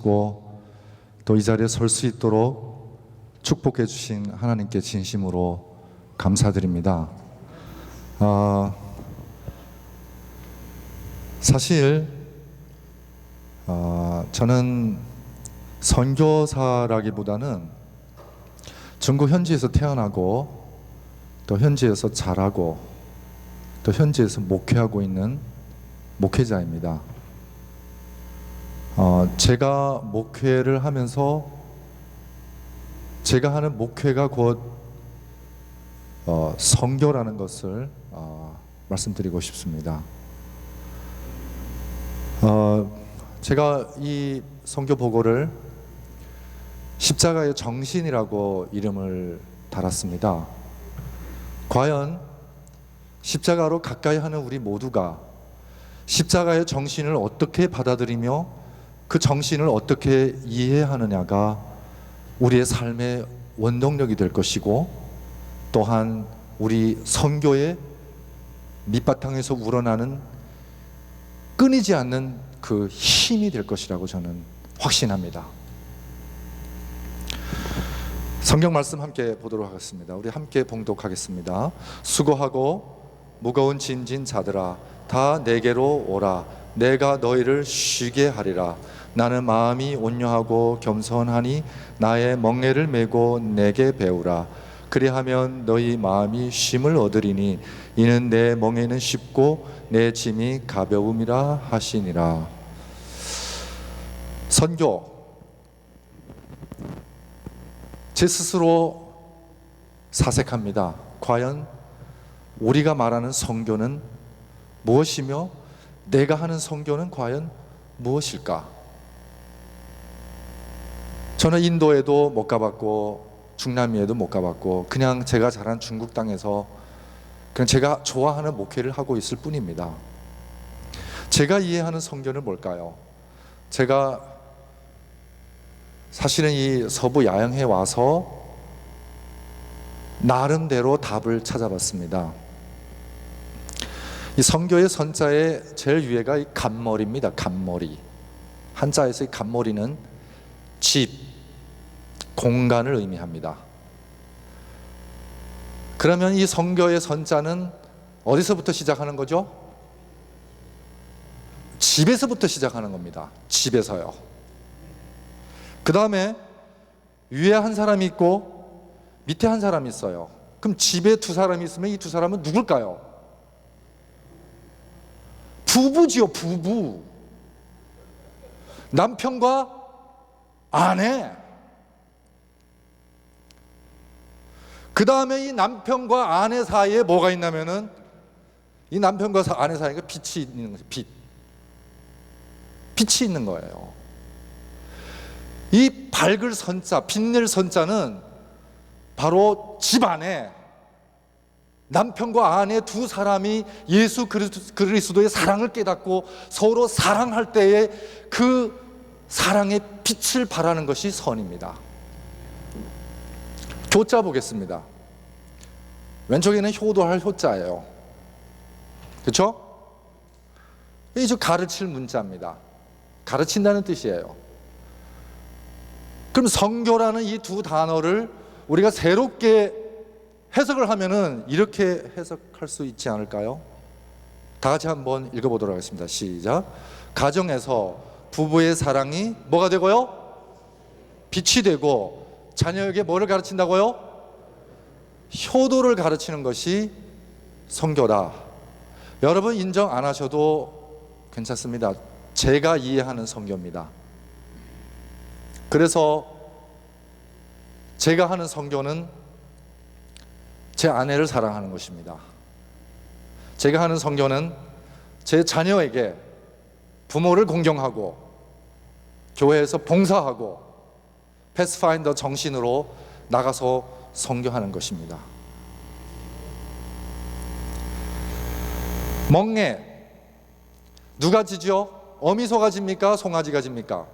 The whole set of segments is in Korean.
또 이 자리에 설 수 있도록 축복해 주신 하나님께 진심으로 감사드립니다. 사실 저는 선교사라기보다는 중국 현지에서 태어나고 또 현지에서 자라고 또 현지에서 목회하고 있는 목회자입니다. 제가 목회를 하면서 제가 하는 목회가 곧 선교라는 것을 말씀드리고 싶습니다. 제가 이 선교 보고를 십자가의 정신이라고 이름을 달았습니다. 과연 십자가로 가까이 하는 우리 모두가 십자가의 정신을 어떻게 받아들이며 그 정신을 어떻게 이해하느냐가 우리의 삶의 원동력이 될 것이고, 또한 우리 선교의 밑바탕에서 우러나는 끊이지 않는 그 힘이 될 것이라고 저는 확신합니다. 성경 말씀 함께 보도록 하겠습니다. 우리 함께 봉독하겠습니다. 수고하고 무거운 짐진 자들아 다 내게로 오라. 내가 너희를 쉬게 하리라. 나는 마음이 온유하고 겸손하니 나의 멍에를 메고 내게 배우라. 그리하면 너희 마음이 쉼을 얻으리니 이는 내 멍에는 쉽고 내 짐이 가벼움이라 하시니라. 선교, 제 스스로 사색합니다. 과연 우리가 말하는 선교는 무엇이며 내가 하는 선교는 과연 무엇일까? 저는 인도에도 못 가봤고 중남미에도 못 가봤고 그냥 제가 자란 중국 땅에서 그냥 제가 좋아하는 목회를 하고 있을 뿐입니다. 제가 이해하는 선교는 뭘까요? 제가 사실은 이 서부 야영에 와서 나름대로 답을 찾아봤습니다. 이 선교의 선자의 제일 위에가 이 간머리입니다. 간머리. 한자에서 이 간머리는 집, 공간을 의미합니다. 그러면 이 선교의 선자는 어디서부터 시작하는 거죠? 집에서부터 시작하는 겁니다. 집에서요. 그 다음에 위에 한 사람이 있고 밑에 한 사람이 있어요. 그럼 집에 두 사람이 있으면 이 두 사람은 누굴까요? 부부지요, 부부. 남편과 아내. 그 다음에 이 남편과 아내 사이에 뭐가 있냐면은 이 남편과 아내 사이에 빛이 있는 거죠. 빛이 있는 거예요. 이 밝을 선자, 빛낼 선자는 바로 집 안에 남편과 아내 두 사람이 예수 그리스도의 사랑을 깨닫고 서로 사랑할 때에 그 사랑의 빛을 발하는 것이 선입니다. 교자 보겠습니다. 왼쪽에는 효도할 효자예요. 그렇죠? 이제 가르칠 문자입니다. 가르친다는 뜻이에요. 그럼 선교라는 이 두 단어를 우리가 새롭게 해석을 하면은 이렇게 해석할 수 있지 않을까요? 다 같이 한번 읽어보도록 하겠습니다. 시작. 가정에서 부부의 사랑이 뭐가 되고요? 빛이 되고 자녀에게 뭐를 가르친다고요? 효도를 가르치는 것이 선교다. 여러분 인정 안 하셔도 괜찮습니다. 제가 이해하는 선교입니다. 그래서 제가 하는 선교는 제 아내를 사랑하는 것입니다. 제가 하는 선교는 제 자녀에게 부모를 공경하고 교회에서 봉사하고 패스파인더 정신으로 나가서 선교하는 것입니다. 멍에 누가 지죠? 어미소가 집니까? 송아지가 집니까?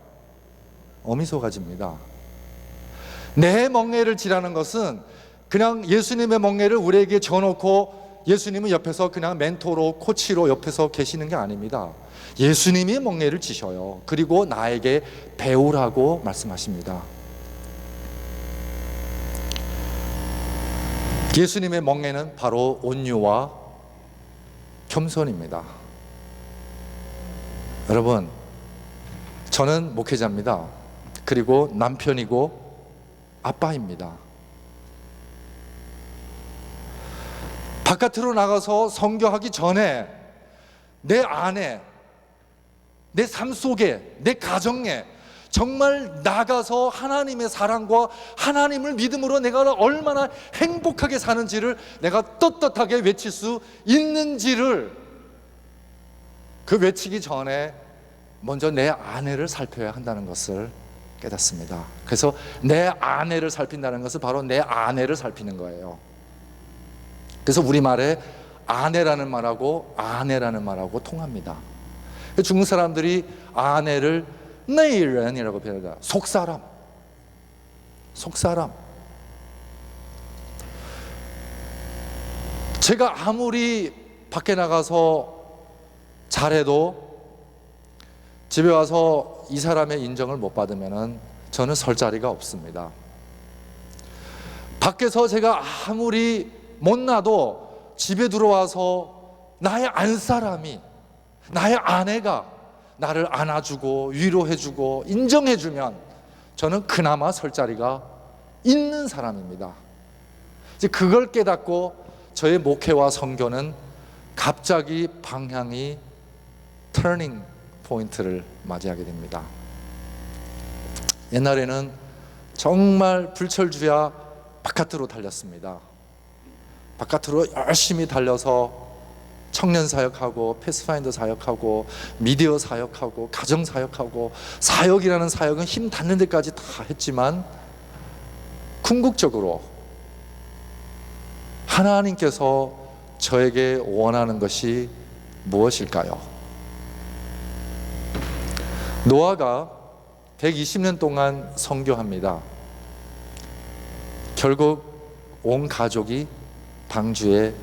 어미소가 집니다. 내 멍에를 지라는 것은 그냥 예수님의 멍에를 우리에게 져놓고 예수님은 옆에서 그냥 멘토로 코치로 옆에서 계시는 게 아닙니다. 예수님이 멍에를 지셔요. 그리고 나에게 배우라고 말씀하십니다. 예수님의 멍에는 바로 온유와 겸손입니다. 여러분, 저는 목회자입니다. 그리고 남편이고 아빠입니다. 바깥으로 나가서 선교하기 전에 내 안에, 내 삶 속에, 내 가정에 정말 나가서 하나님의 사랑과 하나님을 믿음으로 내가 얼마나 행복하게 사는지를 내가 떳떳하게 외칠 수 있는지를 그 외치기 전에 먼저 내 아내를 살펴야 한다는 것을 깨닫습니다. 그래서 내 아내를 살핀다는 것은 바로 내 아내를 살피는 거예요. 그래서 우리말에 아내라는 말하고 아내라는 말하고 통합니다. 중국 사람들이 아내를 내이런이라고 표현합니다. 속사람. 제가 아무리 밖에 나가서 잘해도 집에 와서 이 사람의 인정을 못 받으면 저는 설 자리가 없습니다. 밖에서 제가 아무리 못나도 집에 들어와서 나의 안사람이, 나의 아내가 나를 안아주고 위로해주고 인정해주면 저는 그나마 설 자리가 있는 사람입니다. 이제 그걸 깨닫고 저의 목회와 선교는 갑자기 방향이 터닝 포인트를 맞이하게 됩니다. 옛날에는 정말 불철주야 바깥으로 달렸습니다. 바깥으로 열심히 달려서 청년 사역하고 패스파인더 사역하고 미디어 사역하고 가정 사역하고 사역이라는 사역은 힘 닿는 데까지 다 했지만 궁극적으로 하나님께서 저에게 원하는 것이 무엇일까요? 노아가 120년 동안 선교합니다. 결국 온 가족이 방주에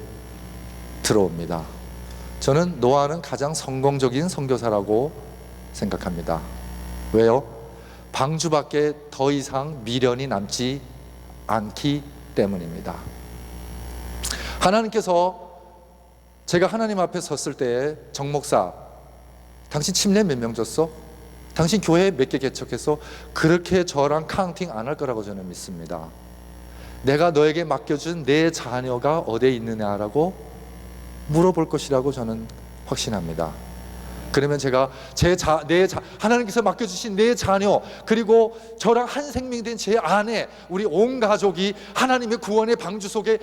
들어옵니다. 저는 노아는 가장 성공적인 선교사라고 생각합니다. 왜요? 방주밖에 더 이상 미련이 남지 않기 때문입니다. 하나님께서 제가 하나님 앞에 섰을 때에 정 목사, 당신 침례 몇 명 줬어? 당신 교회 몇 개 개척했어? 그렇게 저랑 카운팅 안 할 거라고 저는 믿습니다. 내가 너에게 맡겨준 내 자녀가 어디에 있느냐라고 물어볼 것이라고 저는 확신합니다. 그러면 제가 하나님께서 맡겨주신 내 자녀, 그리고 저랑 한 생명이 된 제 아내, 우리 온 가족이 하나님의 구원의 방주 속에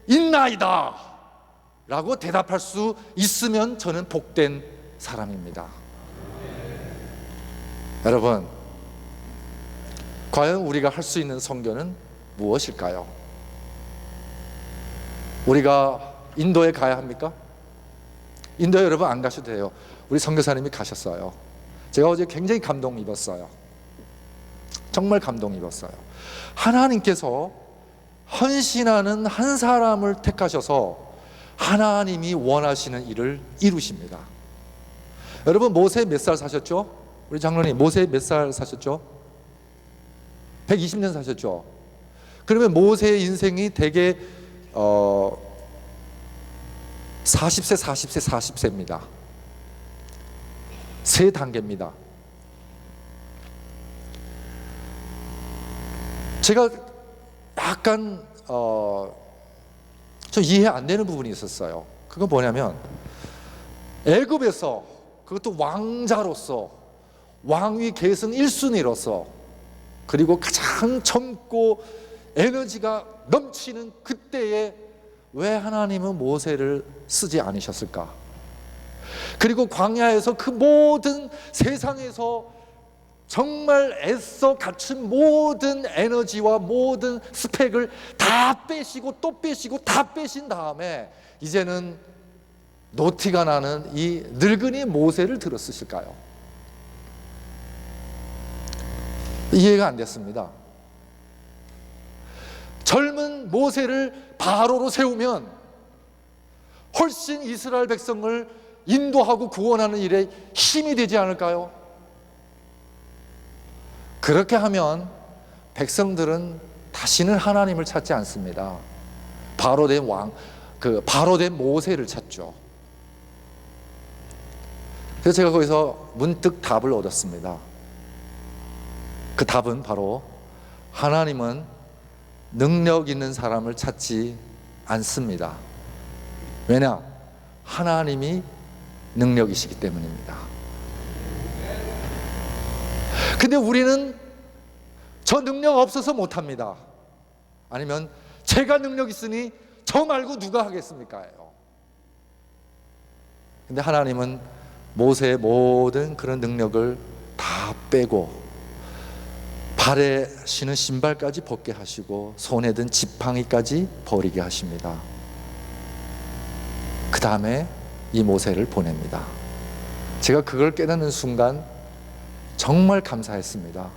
있나이다 라고 대답할 수 있으면 저는 복된 사람입니다. 여러분, 과연 우리가 할 수 있는 선교는 무엇일까요? 우리가 인도에 가야 합니까? 인도에 여러분 안 가셔도 돼요. 우리 선교사님이 가셨어요. 제가 어제 굉장히 감동 입었어요. 정말 감동 입었어요. 하나님께서 헌신하는 한 사람을 택하셔서 하나님이 원하시는 일을 이루십니다. 여러분, 모세 몇 살 사셨죠? 우리 장로님, 모세 몇 살 사셨죠? 120년 사셨죠? 그러면 모세의 인생이 대개 40세입니다. 세 단계입니다. 제가 약간 좀 이해 안 되는 부분이 있었어요. 그건 뭐냐면 애굽에서, 그것도 왕자로서, 왕위 계승 1순위로서, 그리고 가장 젊고 에너지가 넘치는 그때에 왜 하나님은 모세를 쓰지 않으셨을까? 그리고 광야에서 그 모든 세상에서 정말 애써 갖춘 모든 에너지와 모든 스펙을 다 빼시고 또 빼시고 다 빼신 다음에 이제는 노티가 나는 이 늙은이 모세를 들었으실까요? 이해가 안 됐습니다. 젊은 모세를 바로로 세우면 훨씬 이스라엘 백성을 인도하고 구원하는 일에 힘이 되지 않을까요? 그렇게 하면 백성들은 다시는 하나님을 찾지 않습니다. 바로 된 모세를 찾죠. 그래서 제가 거기서 문득 답을 얻었습니다. 그 답은 바로 하나님은 능력 있는 사람을 찾지 않습니다. 왜냐? 하나님이 능력이시기 때문입니다. 근데 우리는 저 능력 없어서 못합니다. 아니면 제가 능력 있으니 저 말고 누가 하겠습니까? 근데 하나님은 모세의 모든 그런 능력을 다 빼고 발에 신은 신발까지 벗게 하시고 손에 든 지팡이까지 버리게 하십니다. 그 다음에 이 모세를 보냅니다. 제가 그걸 깨닫는 순간 정말 감사했습니다.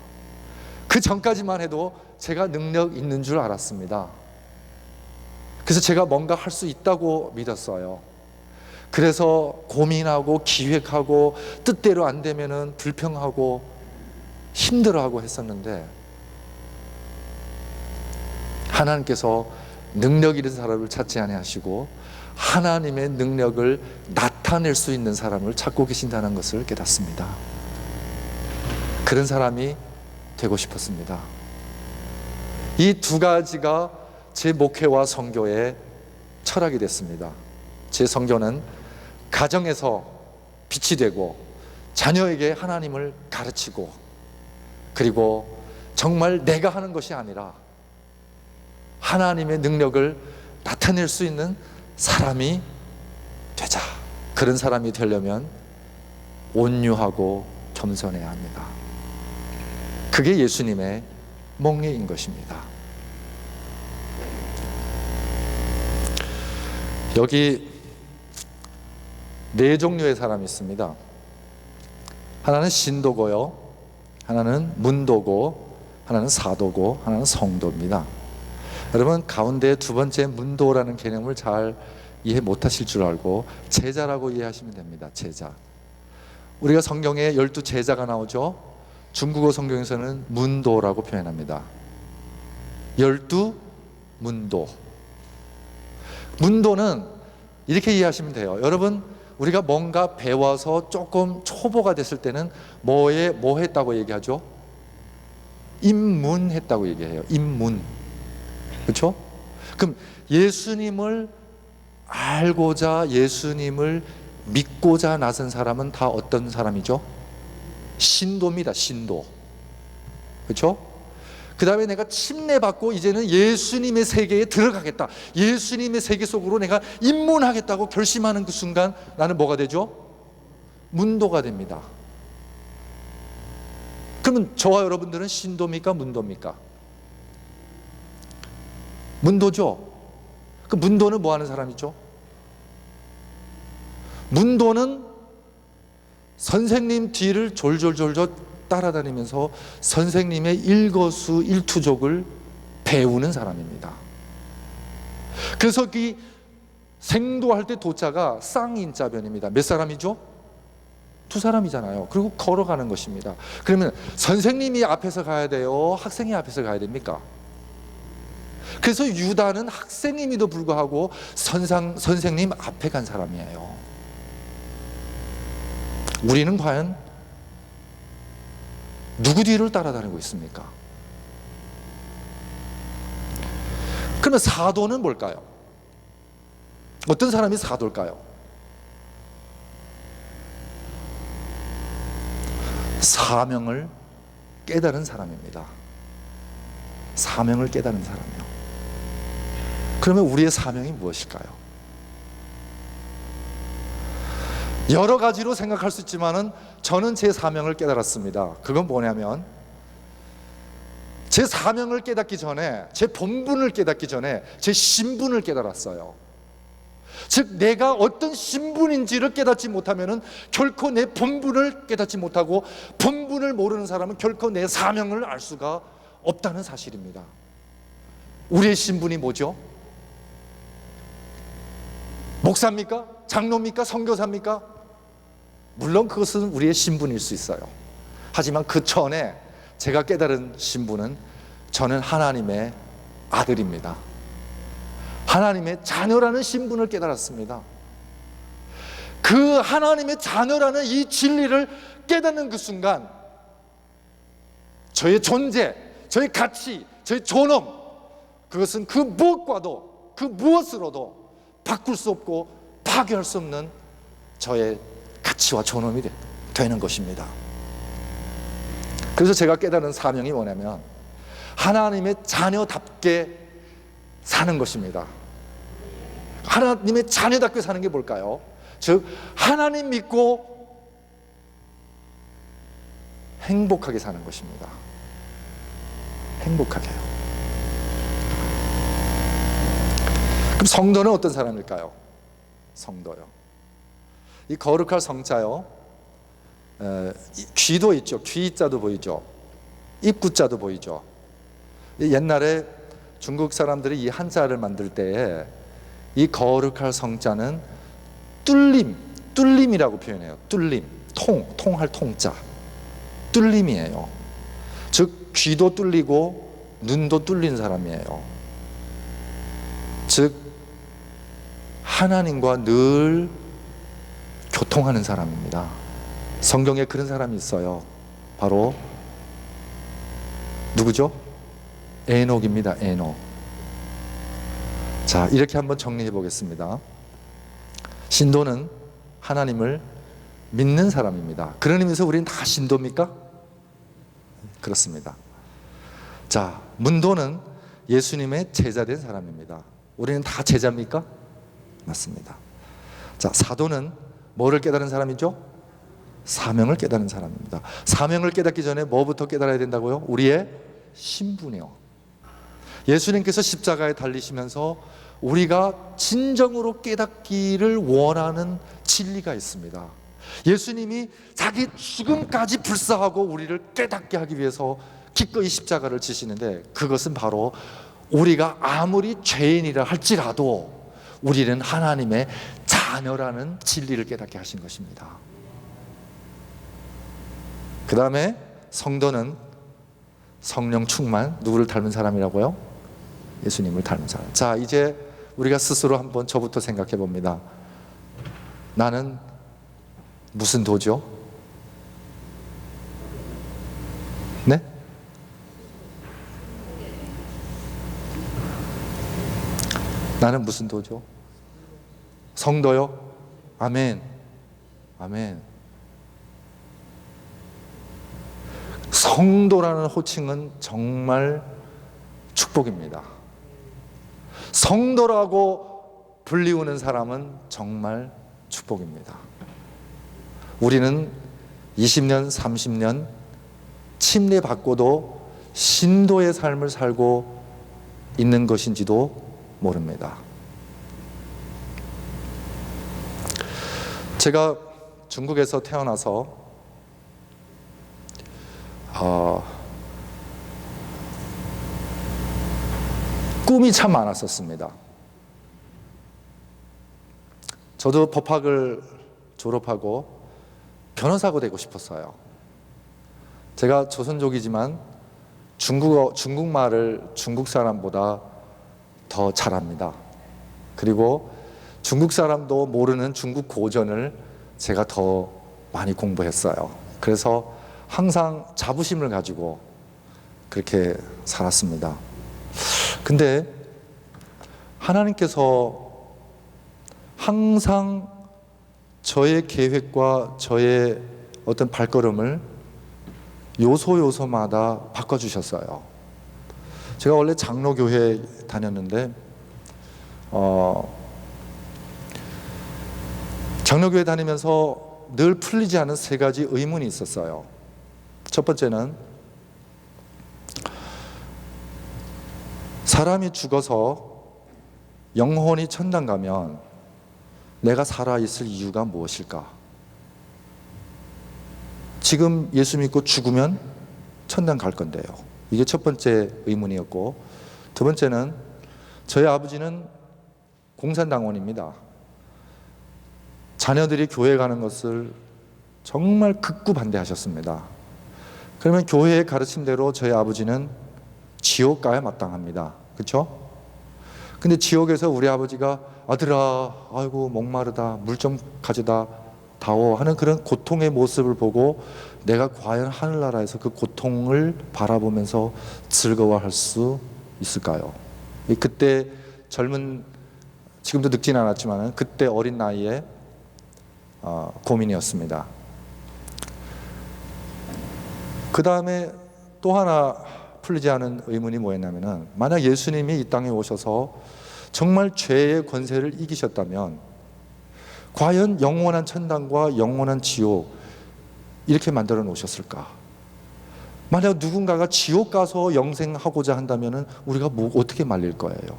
그 전까지만 해도 제가 능력 있는 줄 알았습니다. 그래서 제가 뭔가 할 수 있다고 믿었어요. 그래서 고민하고 기획하고 뜻대로 안 되면은 불평하고 힘들어하고 했었는데, 하나님께서 능력 있는 사람을 찾지 아니하시고 하나님의 능력을 나타낼 수 있는 사람을 찾고 계신다는 것을 깨닫습니다. 그런 사람이 되고 싶었습니다. 이 두 가지가 제 목회와 선교의 철학이 됐습니다. 제 선교는 가정에서 빛이 되고 자녀에게 하나님을 가르치고, 그리고 정말 내가 하는 것이 아니라 하나님의 능력을 나타낼 수 있는 사람이 되자. 그런 사람이 되려면 온유하고 겸손해야 합니다. 그게 예수님의 몽예인 것입니다. 여기 네 종류의 사람이 있습니다. 하나는 신도고요, 하나는 문도고, 하나는 사도고, 하나는 성도입니다. 여러분, 가운데 두 번째 문도라는 개념을 잘 이해 못하실 줄 알고 제자라고 이해하시면 됩니다. 제자. 우리가 성경에 12제자가 나오죠. 중국어 성경에서는 문도라고 표현합니다. 12문도. 문도는 이렇게 이해하시면 돼요. 여러분, 우리가 뭔가 배워서 조금 초보가 됐을 때는 뭐 했다고 얘기하죠? 입문했다고 얘기해요. 입문. 그렇죠? 그럼 예수님을 알고자, 예수님을 믿고자 나선 사람은 다 어떤 사람이죠? 신도입니다. 신도. 그렇죠? 그 다음에 내가 침례받고 이제는 예수님의 세계에 들어가겠다, 예수님의 세계 속으로 내가 입문하겠다고 결심하는 그 순간 나는 뭐가 되죠? 문도가 됩니다. 그러면 저와 여러분들은 신도입니까? 문도입니까? 문도죠. 그 문도는 뭐 하는 사람이죠? 문도는 선생님 뒤를 졸졸졸졸 따라다니면서 선생님의 일거수일투족을 배우는 사람입니다. 그래서 이 생도할 때 도자가 쌍인자변입니다. 몇 사람이죠? 두 사람이잖아요. 그리고 걸어가는 것입니다. 그러면 선생님이 앞에서 가야 돼요? 학생이 앞에서 가야 됩니까? 그래서 유다는 학생임에도 불구하고 선생님 앞에 간 사람이에요. 우리는 과연 누구 뒤를 따라다니고 있습니까? 그러면 사도는 뭘까요? 어떤 사람이 사도일까요? 사명을 깨달은 사람입니다. 사명을 깨달은 사람이요. 그러면 우리의 사명이 무엇일까요? 여러 가지로 생각할 수 있지만은 저는 제 사명을 깨달았습니다. 그건 뭐냐면, 제 사명을 깨닫기 전에, 제 본분을 깨닫기 전에 제 신분을 깨달았어요. 즉 내가 어떤 신분인지를 깨닫지 못하면은 결코 내 본분을 깨닫지 못하고, 본분을 모르는 사람은 결코 내 사명을 알 수가 없다는 사실입니다. 우리의 신분이 뭐죠? 목사입니까? 장로입니까? 선교사입니까? 물론 그것은 우리의 신분일 수 있어요. 하지만 그 전에 제가 깨달은 신분은 저는 하나님의 아들입니다. 하나님의 자녀라는 신분을 깨달았습니다. 그 하나님의 자녀라는 이 진리를 깨닫는 그 순간 저의 존재, 저의 가치, 저의 존엄, 그것은 그 무엇과도, 그 무엇으로도 바꿀 수 없고 파괴할 수 없는 저의 가치와 존엄이 되는 것입니다. 그래서 제가 깨달은 사명이 뭐냐면 하나님의 자녀답게 사는 것입니다. 하나님의 자녀답게 사는 게 뭘까요? 즉 하나님 믿고 행복하게 사는 것입니다. 행복하게요. 그럼 성도는 어떤 사람일까요? 성도요. 이 거룩할 성자요. 귀도 있죠. 귀자도 보이죠. 입구자도 보이죠. 옛날에 중국 사람들이 이 한자를 만들 때에 이 거룩할 성자는 뚫림이라고 표현해요. 뚫림, 통할 통자, 뚫림이에요. 즉 귀도 뚫리고 눈도 뚫린 사람이에요. 즉 하나님과 늘 교통하는 사람입니다. 성경에 그런 사람이 있어요. 바로 누구죠? 에녹입니다. 에녹. 자, 이렇게 한번 정리해 보겠습니다. 신도는 하나님을 믿는 사람입니다. 그런 의미에서 우리는 다 신도입니까? 그렇습니다. 자, 문도는 예수님의 제자된 사람입니다. 우리는 다 제자입니까? 맞습니다. 자, 사도는 뭐를 깨달은 사람이죠? 사명을 깨달은 사람입니다. 사명을 깨닫기 전에 뭐부터 깨달아야 된다고요? 우리의 신분이요. 예수님께서 십자가에 달리시면서 우리가 진정으로 깨닫기를 원하는 진리가 있습니다. 예수님이 자기 죽음까지 불사하고 우리를 깨닫게 하기 위해서 기꺼이 십자가를 지시는데, 그것은 바로 우리가 아무리 죄인이라 할지라도 우리는 하나님의 자녀라는 진리를 깨닫게 하신 것입니다. 그 다음에 성도는 성령 충만, 누구를 닮은 사람이라고요? 예수님을 닮은 사람. 자, 이제 우리가 스스로 한번 저부터 생각해 봅니다. 나는 무슨 도죠? 네? 나는 무슨 도죠? 성도요? 아멘. 아멘. 성도라는 호칭은 정말 축복입니다. 성도라고 불리우는 사람은 정말 축복입니다. 우리는 20년, 30년 침례받고도 신도의 삶을 살고 있는 것인지도 모릅니다. 제가 중국에서 태어나서 꿈이 참 많았었습니다. 저도 법학을 졸업하고 변호사가 되고 싶었어요. 제가 조선족이지만 중국말을 중국 사람보다 더 잘합니다. 그리고 중국 사람도 모르는 중국 고전을 제가 더 많이 공부했어요. 그래서 항상 자부심을 가지고 그렇게 살았습니다. 근데 하나님께서 항상 저의 계획과 저의 어떤 발걸음을 요소마다 바꿔주셨어요. 제가 원래 장로교회 다녔는데 장로교회 다니면서 늘 풀리지 않은 세 가지 의문이 있었어요. 첫 번째는 사람이 죽어서 영혼이 천당 가면 내가 살아있을 이유가 무엇일까? 지금 예수 믿고 죽으면 천당 갈 건데요. 이게 첫 번째 의문이었고, 두 번째는 저희 아버지는 공산당원입니다. 자녀들이 교회 가는 것을 정말 극구 반대하셨습니다. 그러면 교회의 가르침대로 저희 아버지는 지옥 가야 마땅합니다. 그렇죠? 근데 지옥에서 우리 아버지가 아들아, 아이고 목마르다, 물 좀 가져다 다오 하는 그런 고통의 모습을 보고 내가 과연 하늘나라에서 그 고통을 바라보면서 즐거워할 수 있을까요? 그때 젊은, 지금도 늙진 않았지만 그때 어린 나이에 고민이었습니다. 그 다음에 또 하나 풀리지 않은 의문이 뭐였냐면은, 만약 예수님이 이 땅에 오셔서 정말 죄의 권세를 이기셨다면 과연 영원한 천당과 영원한 지옥 이렇게 만들어 놓으셨을까? 만약 누군가가 지옥 가서 영생하고자 한다면 우리가 어떻게 말릴 거예요?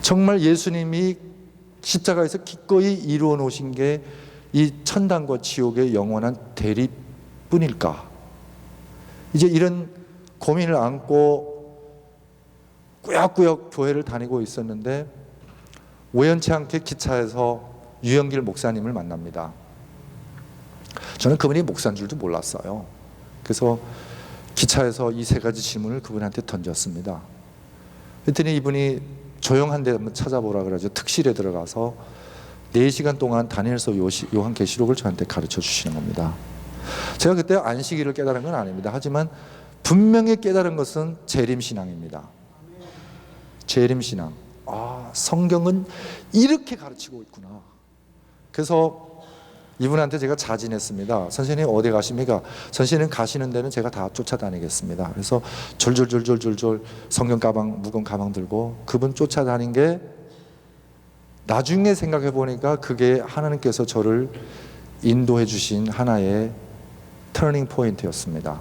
정말 예수님이 십자가에서 기꺼이 이루어 놓으신 게 이 천당과 지옥의 영원한 대립뿐일까? 이제 이런 고민을 안고 꾸역꾸역 교회를 다니고 있었는데 우연치 않게 기차에서 유영길 목사님을 만납니다. 저는 그분이 목사인 줄도 몰랐어요. 그래서 기차에서 이 세 가지 질문을 그분한테 던졌습니다. 그랬더니 이분이 조용한 데 한번 찾아보라 그래가지고 특실에 들어가서 4시간 동안 다니엘서 요한계시록을 저한테 가르쳐 주시는 겁니다. 제가 그때 안식일을 깨달은 건 아닙니다. 하지만 분명히 깨달은 것은 재림신앙입니다. 재림신앙. 성경은 이렇게 가르치고 있구나. 그래서 이분한테 제가 자진했습니다. 선생님 어디 가십니까? 선생님 가시는 데는 제가 다 쫓아다니겠습니다. 그래서 졸졸 성경 가방, 무거운 가방 들고 그분 쫓아다닌 게 나중에 생각해 보니까 그게 하나님께서 저를 인도해 주신 하나의 터닝 포인트였습니다.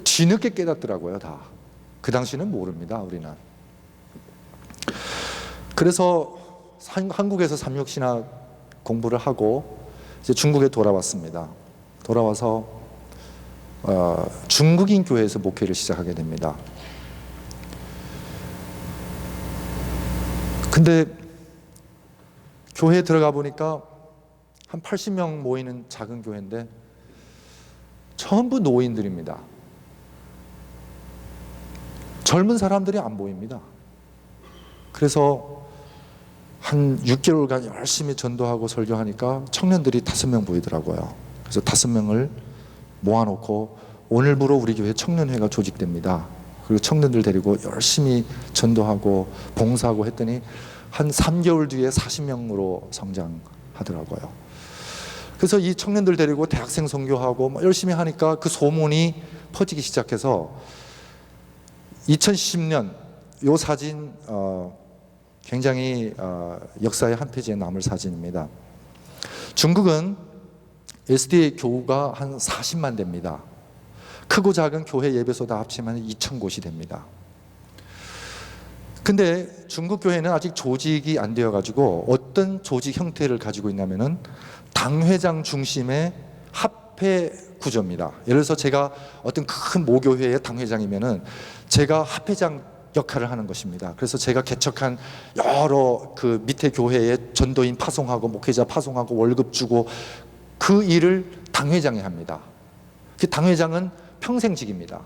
뒤늦게 깨닫더라고요, 다. 그 당시는 모릅니다, 우리는. 그래서 한국에서 삼육신학 공부를 하고 이제 중국에 돌아왔습니다. 돌아와서 중국인 교회에서 목회를 시작하게 됩니다. 근데 교회에 들어가 보니까 한 80명 모이는 작은 교회인데 전부 노인들입니다. 젊은 사람들이 안 보입니다. 그래서 한 6개월간 열심히 전도하고 설교하니까 청년들이 5명 보이더라고요. 그래서 5명을 모아놓고 오늘부로 우리 교회 청년회가 조직됩니다. 그리고 청년들 데리고 열심히 전도하고 봉사하고 했더니 한 3개월 뒤에 40명으로 성장하더라고요. 그래서 이 청년들 데리고 대학생 선교하고 열심히 하니까 그 소문이 퍼지기 시작해서 2010년 이 사진 굉장히 역사의 한 페이지에 남을 사진입니다. 중국은 SDA 교우가 한 40만 됩니다. 크고 작은 교회 예배소 다 합치면 2,000곳이 됩니다. 근데 중국 교회는 아직 조직이 안 되어가지고 어떤 조직 형태를 가지고 있냐면은 당회장 중심의 합회 구조입니다. 예를 들어서 제가 어떤 큰 모교회의 당회장이면은 제가 합회장 역할을 하는 것입니다. 그래서 제가 개척한 여러 그 밑에 교회에 전도인 파송하고 목회자 파송하고 월급 주고 그 일을 당회장이 합니다. 그 당회장은 평생직입니다.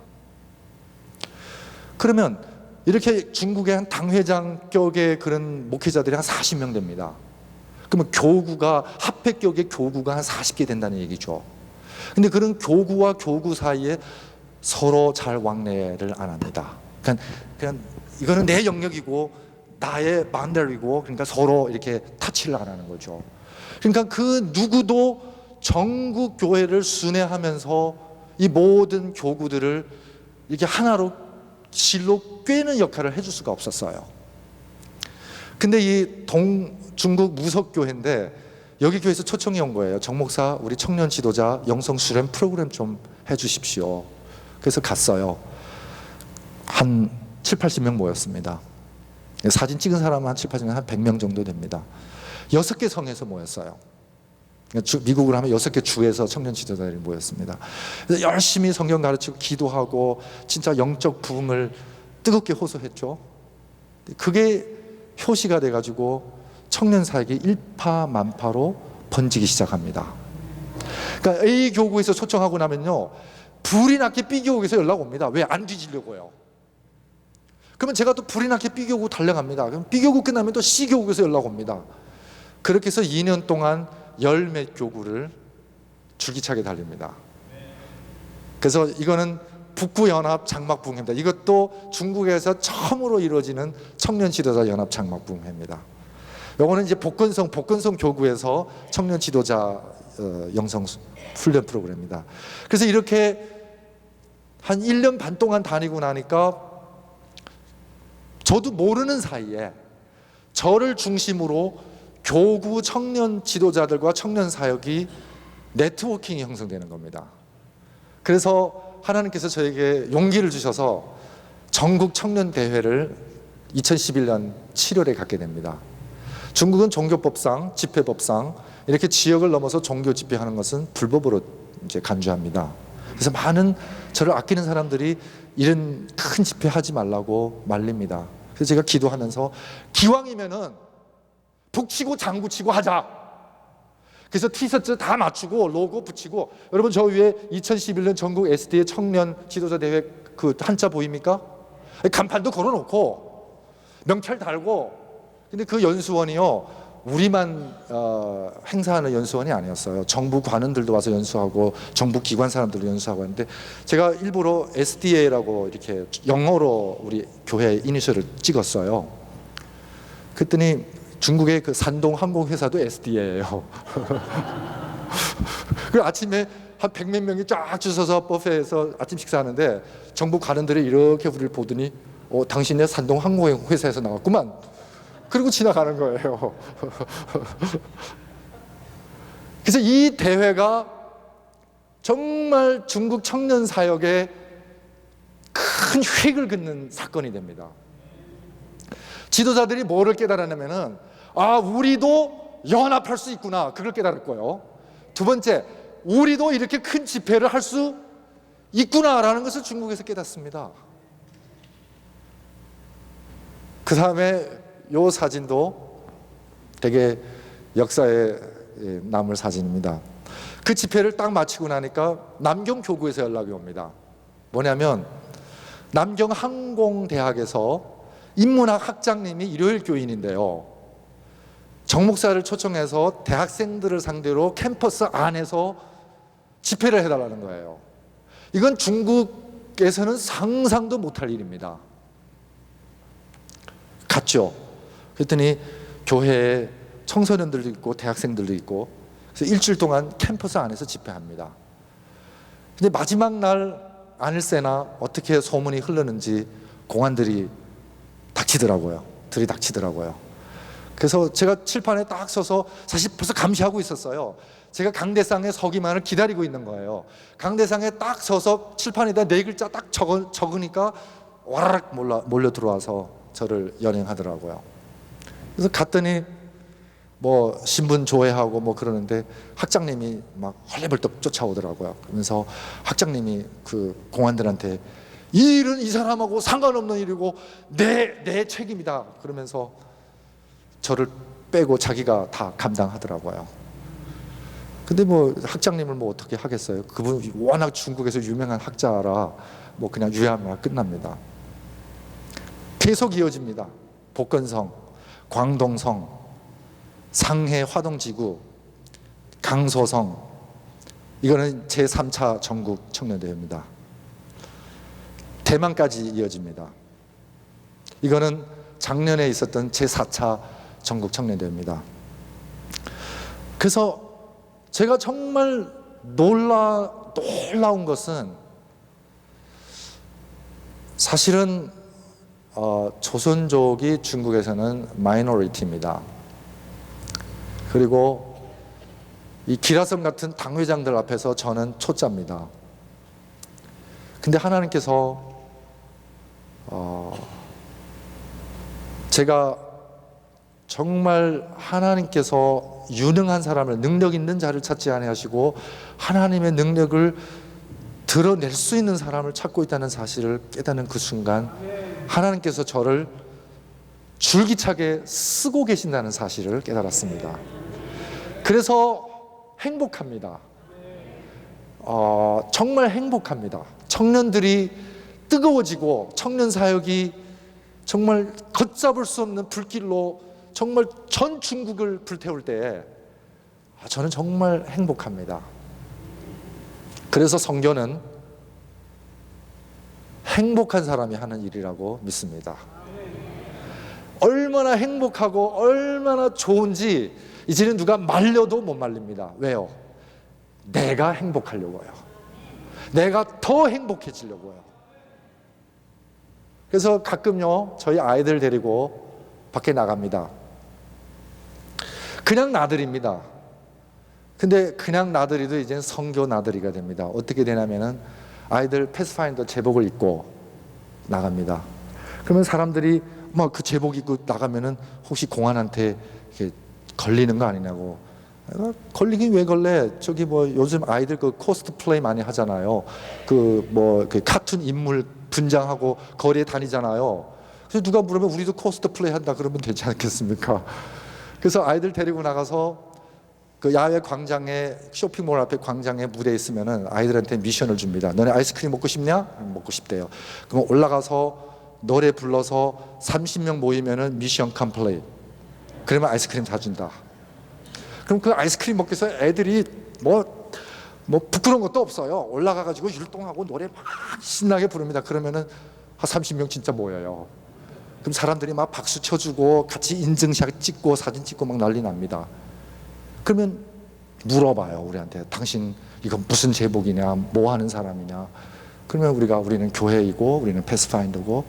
그러면 이렇게 중국의 한 당회장격의 그런 목회자들이 한 40명 됩니다. 그러면 교구가 합회격의 교구가 한 40개 된다는 얘기죠. 근데 그런 교구와 교구 사이에 서로 잘 왕래를 안 합니다. 그냥 이거는 내 영역이고 나의 만달이고 그러니까 서로 이렇게 타치를 안 하는 거죠. 그러니까 그 누구도 전국 교회를 순회하면서 이 모든 교구들을 이렇게 하나로 실로 꿰는 역할을 해줄 수가 없었어요. 근데 이 중국 무석교회인데 여기 교회에서 초청이 온 거예요. 정 목사, 우리 청년 지도자 영성 수련 프로그램 좀 해주십시오. 그래서 갔어요. 한 7, 80명 모였습니다. 사진 찍은 사람은 한 7, 80명, 한 100명 정도 됩니다. 6개 성에서 모였어요. 미국으로 하면 6개 주에서 청년 지도자들이 모였습니다. 그래서 열심히 성경 가르치고 기도하고 진짜 영적 부흥을 뜨겁게 호소했죠. 그게 표시가 돼가지고 청년 사역이 일파만파로 번지기 시작합니다. 그러니까 A 교구에서 초청하고 나면요, 불이 났게 B 교구에서 연락 옵니다. 왜? 안 뒤지려고요. 그러면 제가 또 불이 났게 B 교구 달려갑니다. 그럼 B 교구 끝나면 또 C 교구에서 연락 옵니다. 그렇게 해서 2년 동안 열 몇 교구를 줄기차게 달립니다. 그래서 이거는 북부연합 장막부흥회입니다. 이것도 중국에서 처음으로 이루어지는 청년 지도자 연합 장막부흥회입니다. 요거는 이제 복건성 교구에서 청년 지도자 영성 훈련 프로그램입니다. 그래서 이렇게 한 1년 반 동안 다니고 나니까 저도 모르는 사이에 저를 중심으로 교구 청년 지도자들과 청년 사역이 네트워킹이 형성되는 겁니다. 그래서 하나님께서 저에게 용기를 주셔서 전국 청년 대회를 2011년 7월에 갖게 됩니다. 중국은 종교법상, 집회법상 이렇게 지역을 넘어서 종교 집회하는 것은 불법으로 이제 간주합니다. 그래서 많은 저를 아끼는 사람들이 이런 큰 집회 하지 말라고 말립니다. 그래서 제가 기도하면서 기왕이면은 북치고 장구치고 하자. 그래서 티셔츠 다 맞추고 로고 붙이고, 여러분 저 위에 2011년 전국 SDA 청년 지도자 대회 그 한자 보입니까? 간판도 걸어놓고 명찰 달고. 근데 그 연수원이요, 우리만 행사하는 연수원이 아니었어요. 정부 관원들도 와서 연수하고 정부 기관 사람들도 연수하고 하는데, 제가 일부러 SDA라고 이렇게 영어로 우리 교회 이니셜을 찍었어요. 그랬더니 중국의 그 산동 항공회사도 SDA예요. 그 아침에 한 100몇 명이 쫙 주셔서 버페에서 아침 식사하는데 정부 관원들이 이렇게 우리를 보더니 당신네 산동 항공회사에서 나왔구만. 그리고 지나가는 거예요. 그래서 이 대회가 정말 중국 청년 사역에 큰 획을 긋는 사건이 됩니다. 지도자들이 뭐를 깨달았냐면은, 아, 우리도 연합할 수 있구나. 그걸 깨달았고요. 두 번째, 우리도 이렇게 큰 집회를 할 수 있구나라는 것을 중국에서 깨닫습니다. 그 다음에 이 사진도 되게 역사에 남을 사진입니다. 그 집회를 딱 마치고 나니까 남경 교구에서 연락이 옵니다. 뭐냐면 남경 항공대학에서 인문학 학장님이 일요일 교인인데요, 정 목사를 초청해서 대학생들을 상대로 캠퍼스 안에서 집회를 해달라는 거예요. 이건 중국에서는 상상도 못할 일입니다. 갔죠. 그랬더니 교회에 청소년들도 있고 대학생들도 있고, 그래서 일주일 동안 캠퍼스 안에서 집회합니다. 근데 마지막 날 아닐새나 어떻게 소문이 흐르는지 공안들이 들이닥치더라고요. 그래서 제가 칠판에 딱 서서 사실 벌써 감시하고 있었어요. 제가 강대상에 서기만을 기다리고 있는 거예요. 강대상에 딱 서서 칠판에다 4글자 딱 적으니까 와라락 몰려 들어와서 저를 연행하더라고요. 그래서 갔더니 뭐 신분 조회하고 뭐 그러는데 학장님이 막 헐레벌떡 쫓아오더라고요. 그러면서 학장님이 그 공안들한테 이 일은 이 사람하고 상관없는 일이고 내 책임이다 그러면서 저를 빼고 자기가 다 감당하더라고요. 근데 뭐 학장님을 뭐 어떻게 하겠어요? 그분 워낙 중국에서 유명한 학자라 뭐 그냥 유야무야 끝납니다. 계속 이어집니다. 복건성, 광동성, 상해 화동지구, 강소성, 이거는 제3차 전국 청년대회입니다. 대만까지 이어집니다. 이거는 작년에 있었던 제4차 전국 청년대회입니다. 그래서 제가 정말 놀라운 것은, 사실은 조선족이 중국에서는 마이너리티입니다. 그리고 이 기라성 같은 당회장들 앞에서 저는 초짜입니다. 근데 하나님께서 제가 정말 하나님께서 유능한 사람을, 능력 있는 자를 찾지 아니하시고 하나님의 능력을 드러낼 수 있는 사람을 찾고 있다는 사실을 깨닫는 그 순간 하나님께서 저를 줄기차게 쓰고 계신다는 사실을 깨달았습니다. 그래서 행복합니다. 정말 행복합니다. 청년들이 뜨거워지고 청년 사역이 정말 걷잡을 수 없는 불길로 정말 전 중국을 불태울 때 저는 정말 행복합니다. 그래서 선교는 행복한 사람이 하는 일이라고 믿습니다. 얼마나 행복하고 얼마나 좋은지 이제는 누가 말려도 못 말립니다. 왜요? 내가 행복하려고요. 내가 더 행복해지려고요. 그래서 가끔요, 저희 아이들 데리고 밖에 나갑니다. 그냥 나들입니다. 근데 그냥 나들이도 이제는 선교 나들이가 됩니다. 어떻게 되냐면은 아이들 패스파인더 제복을 입고 나갑니다. 그러면 사람들이 막 그 제복 입고 나가면은 혹시 공안한테 이렇게 걸리는 거 아니냐고. 걸리긴 왜 걸래? 저기 뭐 요즘 아이들 그 코스프레이 많이 하잖아요. 그 카툰 인물 분장하고 거리에 다니잖아요. 그래서 누가 물으면 우리도 코스프레이 한다 그러면 되지 않겠습니까? 그래서 아이들 데리고 나가서 그 야외 광장에, 쇼핑몰 앞에 광장에 무대에 있으면은 아이들한테 미션을 줍니다. 너네 아이스크림 먹고 싶냐? 먹고 싶대요. 그럼 올라가서 노래 불러서 30명 모이면은 미션 컴플릿. 그러면 아이스크림 사준다. 그럼 그 아이스크림 먹기 위해서 애들이 뭐 부끄러운 것도 없어요. 올라가가지고 율동하고 노래 막 신나게 부릅니다. 그러면은 한 30명 진짜 모여요. 그럼 사람들이 막 박수 쳐주고 같이 인증샷 찍고 사진 찍고 막 난리 납니다. 그러면 물어봐요, 우리한테. 당신 이건 무슨 제복이냐, 뭐 하는 사람이냐. 그러면 우리는 교회이고 우리는 패스파인더고.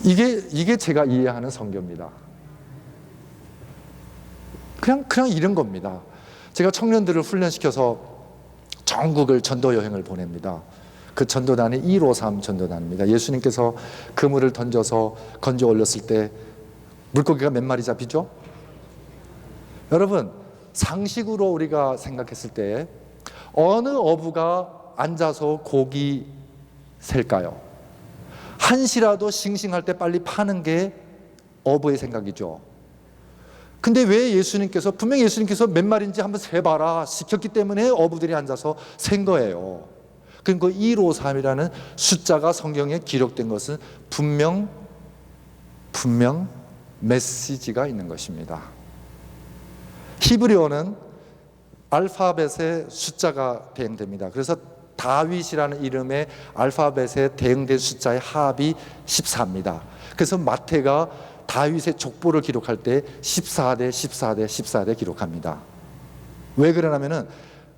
이게 제가 이해하는 선교입니다. 그냥 이런 겁니다. 제가 청년들을 훈련시켜서 전국을 전도 여행을 보냅니다. 그 전도단이 153 전도단입니다. 예수님께서 그물을 던져서 건져 올렸을 때 물고기가 몇 마리 잡히죠? 여러분, 상식으로 우리가 생각했을 때 어느 어부가 앉아서 고기 셀까요? 한시라도 싱싱할 때 빨리 파는 게 어부의 생각이죠. 근데 왜 분명히 예수님께서 몇 마리인지 한번 세봐라 시켰기 때문에 어부들이 앉아서 센 거예요. 그러니까 153이라는 숫자가 성경에 기록된 것은 분명 메시지가 있는 것입니다. 히브리어는 알파벳의 숫자가 대응됩니다. 그래서 다윗이라는 이름의 알파벳에 대응된 숫자의 합이 14입니다. 그래서 마태가 다윗의 족보를 기록할 때 14대 14대 14대 기록합니다. 왜 그러냐면은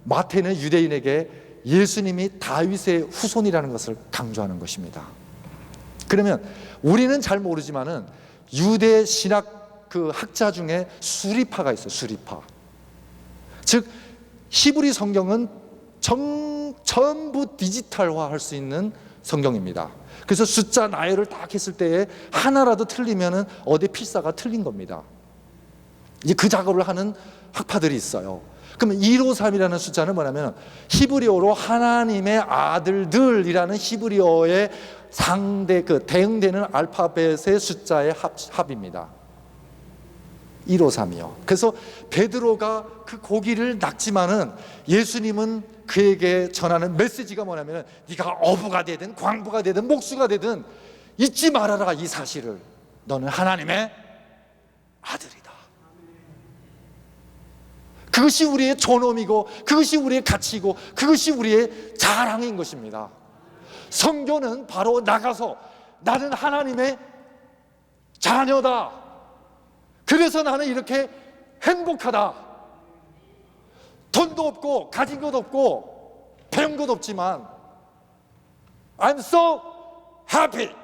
마태는 유대인에게 예수님이 다윗의 후손이라는 것을 강조하는 것입니다. 그러면 우리는 잘 모르지만은 유대 신학 그 학자 중에 수리파가 있어요. 수리파. 즉 히브리 성경은 전부 디지털화할 수 있는 성경입니다. 그래서 숫자 나열을 딱 했을 때에 하나라도 틀리면은 어디 필사가 틀린 겁니다. 이제 그 작업을 하는 학파들이 있어요. 그러면 153이라는 숫자는 뭐냐면 히브리어로 하나님의 아들들이라는 히브리어의 상대 대응되는 알파벳의 숫자의 합입니다. 153이요. 그래서 베드로가 그 고기를 낚지만은 예수님은 그에게 전하는 메시지가 뭐냐면 네가 어부가 되든 광부가 되든 목수가 되든 잊지 말아라 이 사실을. 너는 하나님의 아들이다. 그것이 우리의 존엄이고 그것이 우리의 가치이고 그것이 우리의 자랑인 것입니다. 선교는 바로 나가서 나는 하나님의 자녀다. 그래서 나는 이렇게 행복하다. 돈도 없고 가진 것 없고 배운 것 없지만 I'm so happy.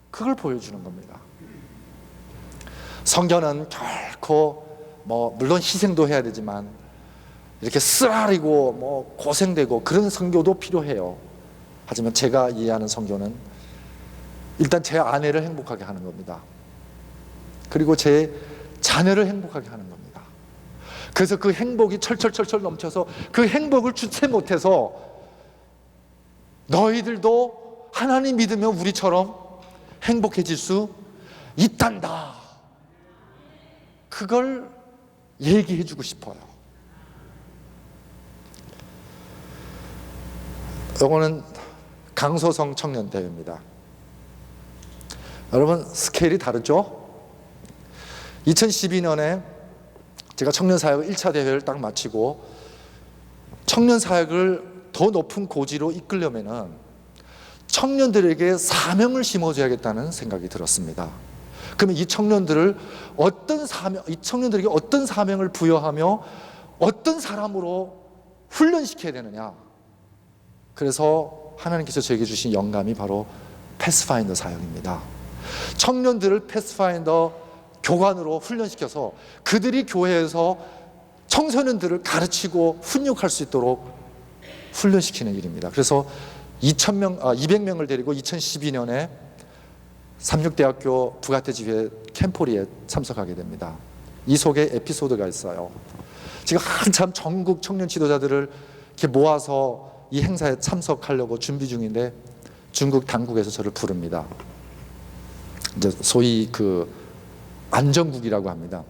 그걸 보여주는 겁니다. 선교는 결코 물론 희생도 해야 되지만 이렇게 쓰라리고 고생되고 그런 선교도 필요해요. 하지만 제가 이해하는 선교는 일단 제 아내를 행복하게 하는 겁니다. 그리고 제 자녀를 행복하게 하는 겁니다. 그래서 그 행복이 철철철철 넘쳐서 그 행복을 주체 못해서 너희들도 하나님 믿으면 우리처럼 행복해질 수 있단다. 그걸 얘기해 주고 싶어요. 이거는 강소성 청년대회입니다. 여러분, 스케일이 다르죠? 2012년에 제가 청년사역 1차 대회를 딱 마치고 청년사역을 더 높은 고지로 이끌려면은 청년들에게 사명을 심어줘야겠다는 생각이 들었습니다. 그러면 이 청년들에게 어떤 사명을 부여하며 어떤 사람으로 훈련시켜야 되느냐. 그래서 하나님께서 저에게 주신 영감이 바로 패스파인더 사역입니다. 청년들을 패스파인더 교관으로 훈련시켜서 그들이 교회에서 청소년들을 가르치고 훈육할 수 있도록 훈련시키는 일입니다. 그래서 200명을 데리고 2012년에 삼육대학교 부가테지회 캠포리에 참석하게 됩니다. 이 속에 에피소드가 있어요. 지금 한참 전국 청년 지도자들을 이렇게 모아서 이 행사에 참석하려고 준비 중인데 중국 당국에서 저를 부릅니다. 이제 소위 그 안정국이라고 합니다.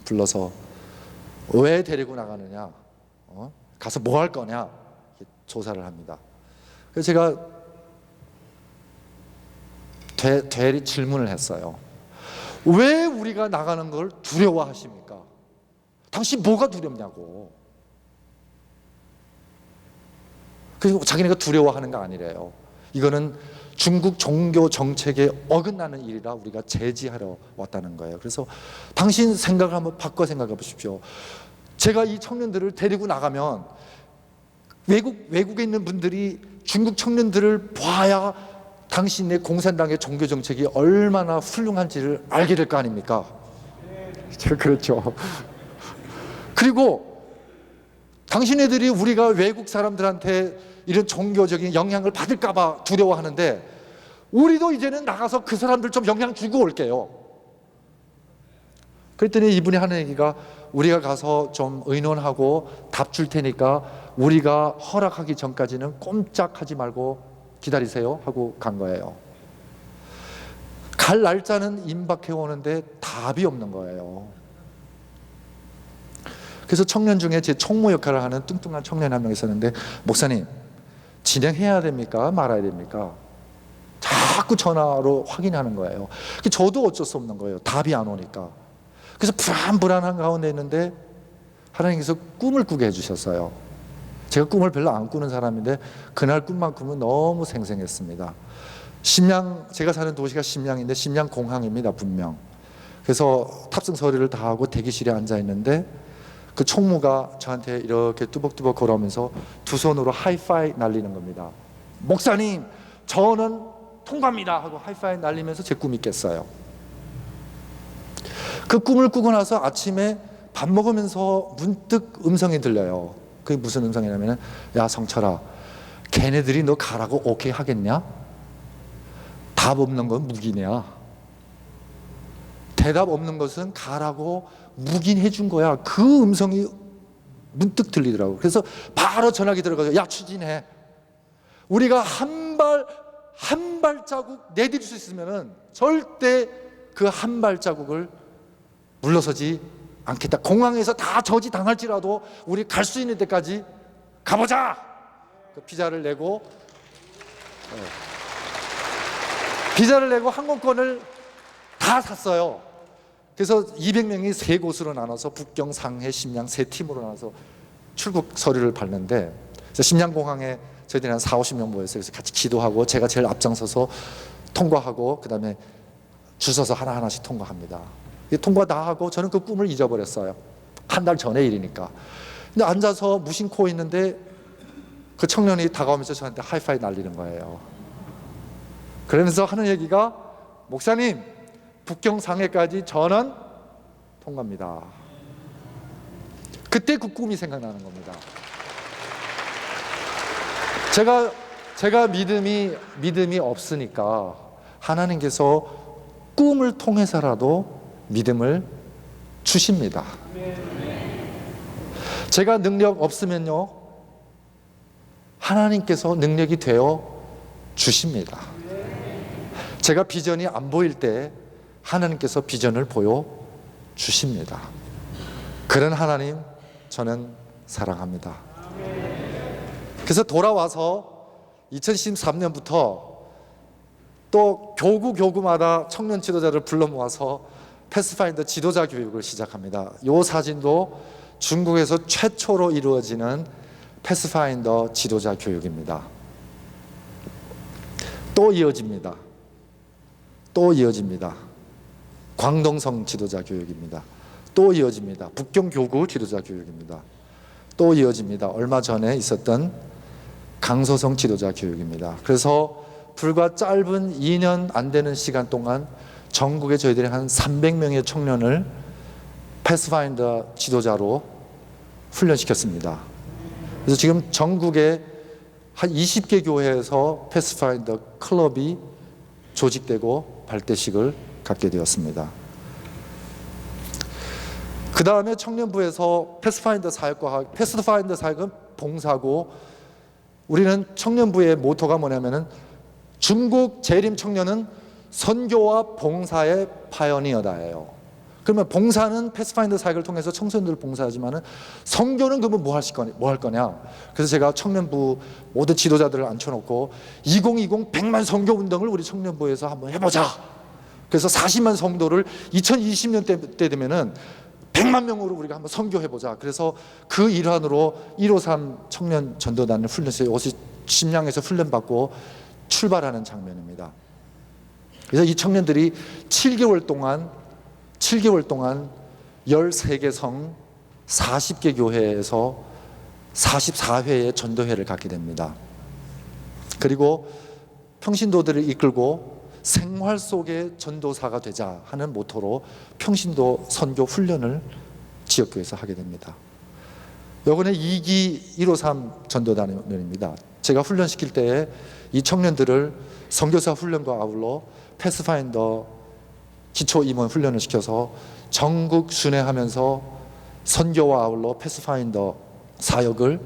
불러서 왜 데리고 나가느냐, 가서 뭐 할 거냐 조사를 합니다. 그래서 제가 되리 질문을 했어요. 왜 우리가 나가는 걸 두려워하십니까? 당신 뭐가 두렵냐고. 그리고 자기네가 두려워하는 거 아니래요. 이거는 중국 종교 정책에 어긋나는 일이라 우리가 제지하러 왔다는 거예요. 그래서 당신 생각을 한번 바꿔 생각해 보십시오. 제가 이 청년들을 데리고 나가면 외국에 있는 분들이 중국 청년들을 봐야 당신의 공산당의 종교 정책이 얼마나 훌륭한지를 알게 될 거 아닙니까? 그렇죠. 그리고 당신네들이 우리가 외국 사람들한테 이런 종교적인 영향을 받을까 봐 두려워하는데 우리도 이제는 나가서 그 사람들 좀 영향 주고 올게요. 그랬더니 이분이 하는 얘기가 우리가 가서 좀 의논하고 답 줄 테니까 우리가 허락하기 전까지는 꼼짝하지 말고 기다리세요 하고 간 거예요. 갈 날짜는 임박해 오는데 답이 없는 거예요. 그래서 청년 중에 제 총무 역할을 하는 뚱뚱한 청년 한 명 있었는데 목사님 진행해야 됩니까? 말아야 됩니까? 자꾸 전화로 확인하는 거예요. 저도 어쩔 수 없는 거예요. 답이 안 오니까. 그래서 불안한 가운데 있는데 하나님께서 꿈을 꾸게 해주셨어요. 제가 꿈을 별로 안 꾸는 사람인데 그날 꿈만큼은 너무 생생했습니다. 제가 사는 도시가 심양인데 심양 공항입니다, 분명. 그래서 탑승 서류를 다 하고 대기실에 앉아 있는데 그 총무가 저한테 이렇게 뚜벅뚜벅 걸어오면서 두 손으로 하이파이 날리는 겁니다. 목사님, 저는 통과합니다 하고 하이파이 날리면서 제 꿈이 깼어요. 그 꿈을 꾸고 나서 아침에 밥 먹으면서 문득 음성이 들려요. 그게 무슨 음성이냐면, 야 성철아, 걔네들이 너 가라고 오케이 하겠냐? 답 없는 건 묵인이야. 대답 없는 것은 가라고 묵인해 준 거야. 그 음성이 문득 들리더라고요. 그래서 바로 전화기 들어가서 야 추진해. 우리가 한 발자국 내딜 수 있으면은 절대 그 한 발자국을 물러서지 않겠다. 공항에서 다 저지 당할지라도 우리 갈 수 있는 데까지 가보자. 그 비자를 내고 항공권을 다 샀어요. 그래서 200명이 세 곳으로 나눠서 북경, 상해, 심양 세 팀으로 나눠서 출국 서류를 밟는데 심양공항에 저희들이 한 40-50명 모였어요. 그래서 같이 기도하고 제가 제일 앞장서서 통과하고 그 다음에 줄 서서 하나하나씩 통과합니다. 통과 다 하고 저는 그 꿈을 잊어버렸어요. 한 달 전의 일이니까. 근데 앉아서 무심코 있는데 그 청년이 다가오면서 저한테 하이파이 날리는 거예요. 그러면서 하는 얘기가 목사님, 북경 상해까지 저는 통과합니다. 그때 그 꿈이 생각나는 겁니다. 제가 믿음이 없으니까 하나님께서 꿈을 통해서라도 믿음을 주십니다. 제가 능력 없으면요, 하나님께서 능력이 되어 주십니다. 제가 비전이 안 보일 때 하나님께서 비전을 보여주십니다. 그런 하나님 저는 사랑합니다. 그래서 돌아와서 2013년부터 또 교구마다 청년 지도자를 불러 모아서 패스파인더 지도자 교육을 시작합니다. 이 사진도 중국에서 최초로 이루어지는 패스파인더 지도자 교육입니다. 또 이어집니다. 광동성 지도자 교육입니다. 또 이어집니다. 북경교구 지도자 교육입니다. 또 이어집니다. 얼마 전에 있었던 강서성 지도자 교육입니다. 그래서 불과 짧은 2년 안 되는 시간 동안 전국에 저희들이 한 300명의 청년을 패스파인더 지도자로 훈련시켰습니다. 그래서 지금 전국에 한 20개 교회에서 패스파인더 클럽이 조직되고 발대식을 갖게 되었습니다. 그 다음에 청년부에서 패스파인더 사역은 봉사고, 우리는 청년부의 모토가 뭐냐면은 중국 재림 청년은 선교와 봉사의 파이어니어다예요. 그러면 봉사는 패스파인더 사역을 통해서 청소년들을 봉사하지만은 선교는 그러면 뭐 할 거냐? 그래서 제가 청년부 모든 지도자들을 앉혀놓고 2020 100만 선교 운동을 우리 청년부에서 한번 해보자. 그래서 40만 성도를 2020년 때 되면은 100만 명으로 우리가 한번 선교해보자. 그래서 그 일환으로 153 청년 전도단을 훈련해서 여기서 심양에서 훈련받고 출발하는 장면입니다. 그래서 이 청년들이 7개월 동안 13개 성 40개 교회에서 44회의 전도회를 갖게 됩니다. 그리고 평신도들을 이끌고 생활 속의 전도사가 되자 하는 모토로 평신도 선교 훈련을 지역교회에서 하게 됩니다. 이번에 2기 153 전도단입니다. 제가 훈련시킬 때에 이 청년들을 선교사 훈련과 아울러 패스파인더 기초 임원 훈련을 시켜서 전국 순회하면서 선교와 아울러 패스파인더 사역을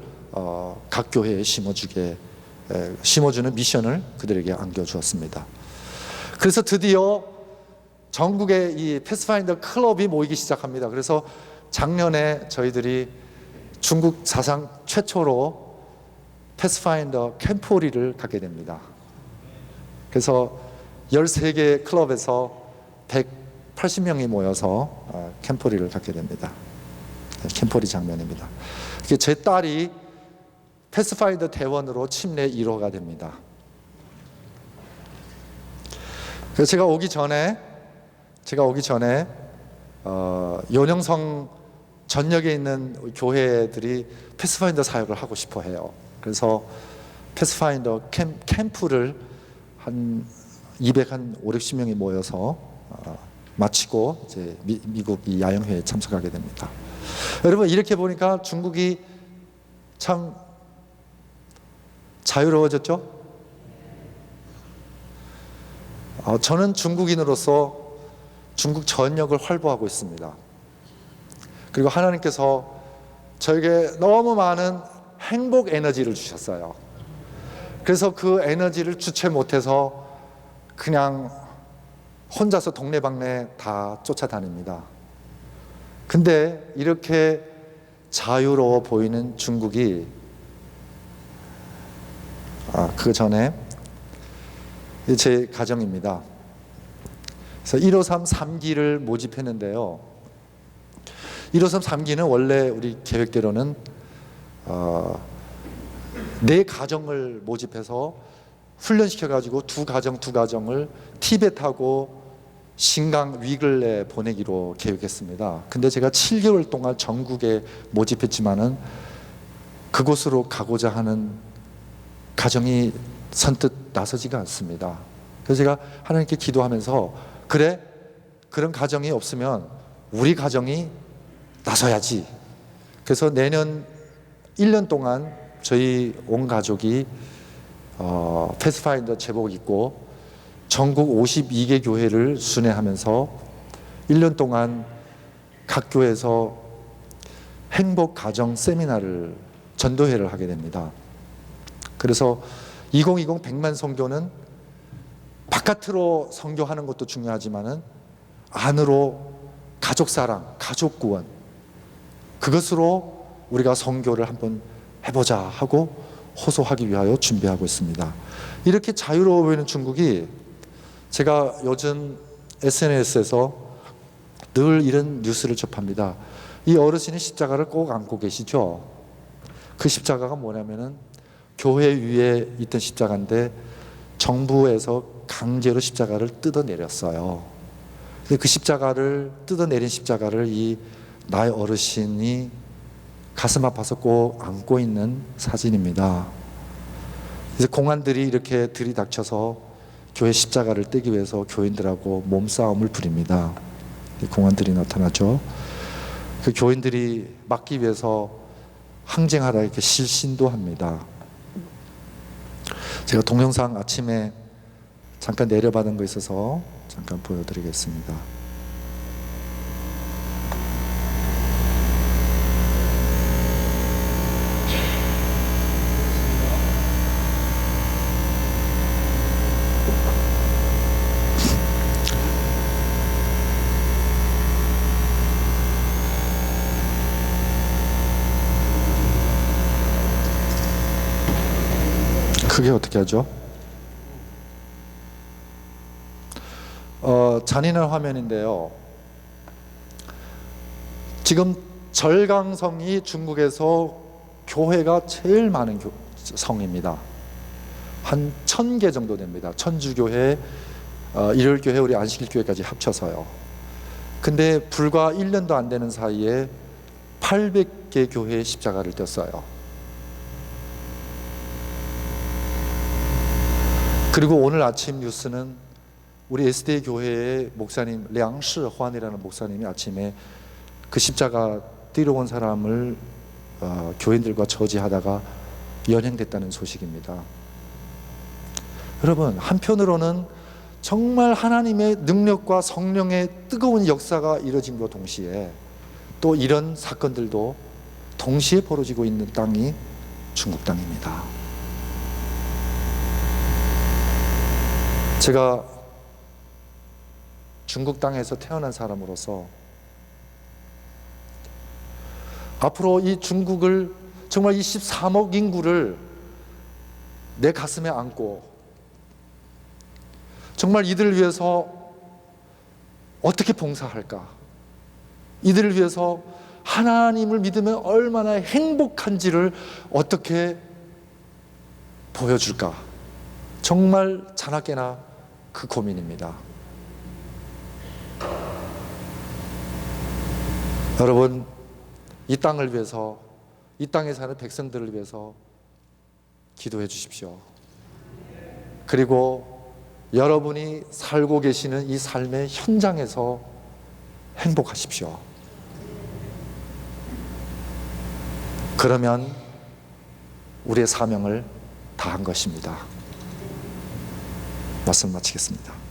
각 교회에 심어주는 미션을 그들에게 안겨주었습니다. 그래서 드디어 전국에 이 패스파인더 클럽이 모이기 시작합니다. 그래서 작년에 저희들이 중국 사상 최초로 패스파인더 캠포리를 갖게 됩니다. 그래서 13개 클럽에서 180명이 모여서 캠포리를 갖게 됩니다. 캠포리 장면입니다. 제 딸이 패스파인더 대원으로 침례 1호가 됩니다. 그래서 제가 오기 전에 연영성 전역에 있는 교회들이 패스파인더 사역을 하고 싶어 해요. 그래서 패스파인더 캠프를 한 560명이 모여서 마치고 이제 미국 이 야영회에 참석하게 됩니다. 여러분, 이렇게 보니까 중국이 참 자유로워졌죠? 저는 중국인으로서 중국 전역을 활보하고 있습니다. 그리고 하나님께서 저에게 너무 많은 행복 에너지를 주셨어요. 그래서 그 에너지를 주체 못해서 그냥 혼자서 동네방네 다 쫓아다닙니다. 근데 이렇게 자유로워 보이는 중국이 그 전에 제 가정입니다. 그래서 153 3기를 모집했는데요. 153 3기는 원래 우리 계획대로는 4가정을 모집해서 훈련시켜가지고 두 가정을 티벳하고 신강 위글에 보내기로 계획했습니다. 근데 제가 7개월 동안 전국에 모집했지만은 그곳으로 가고자 하는 가정이 선뜻 나서지가 않습니다. 그래서 제가 하나님께 기도하면서 그래, 그런 가정이 없으면 우리 가정이 나서야지. 그래서 내년 1년 동안 저희 온 가족이 패스파인더 제복 입고 전국 52개 교회를 순회하면서 1년 동안 각 교회에서 행복 가정 세미나를 전도회를 하게 됩니다. 그래서 2020 100만 선교는 바깥으로 선교하는 것도 중요하지만은 안으로 가족 사랑, 가족 구원, 그것으로 우리가 선교를 한번 해보자 하고 호소하기 위하여 준비하고 있습니다. 이렇게 자유로워 보이는 중국이, 제가 요즘 SNS에서 늘 이런 뉴스를 접합니다. 이 어르신이 십자가를 꼭 안고 계시죠. 그 십자가가 뭐냐면은 교회 위에 있던 십자가인데 정부에서 강제로 십자가를 뜯어내렸어요. 근데 그 십자가를, 뜯어내린 십자가를 이 나의 어르신이 가슴 아파서 꼭 안고 있는 사진입니다. 그래서 공안들이 이렇게 들이닥쳐서 교회 십자가를 떼기 위해서 교인들하고 몸싸움을 부립니다. 공안들이 나타나죠. 그 교인들이 막기 위해서 항쟁하라 이렇게 실신도 합니다. 제가 동영상 아침에 잠깐 내려받은 거 있어서 잠깐 보여드리겠습니다. 그게 어떻게 하죠? 잔인한 화면인데요. 지금 절강성이 중국에서 교회가 제일 많은 성입니다. 한 1000개 정도 됩니다. 천주교회, 일요일교회, 우리 안식일교회까지 합쳐서요. 근데 불과 1년도 안 되는 사이에 800개 교회의 십자가를 뗐어요. 그리고 오늘 아침 뉴스는 우리 SDA 교회의 목사님 량시환이라는 목사님이 아침에 그 십자가 띠러 온 사람을 교인들과 저지하다가 연행됐다는 소식입니다. 여러분, 한편으로는 정말 하나님의 능력과 성령의 뜨거운 역사가 이루어짐과 동시에 또 이런 사건들도 동시에 벌어지고 있는 땅이 중국 땅입니다. 제가 중국 땅에서 태어난 사람으로서 앞으로 이 중국을, 정말 23억 인구를 내 가슴에 안고 정말 이들을 위해서 어떻게 봉사할까, 이들을 위해서 하나님을 믿으면 얼마나 행복한지를 어떻게 보여줄까, 정말 자나깨나 그 고민입니다. 여러분, 이 땅을 위해서, 이 땅에 사는 백성들을 위해서 기도해 주십시오. 그리고 여러분이 살고 계시는 이 삶의 현장에서 행복하십시오. 그러면 우리의 사명을 다한 것입니다. 말씀 마치겠습니다.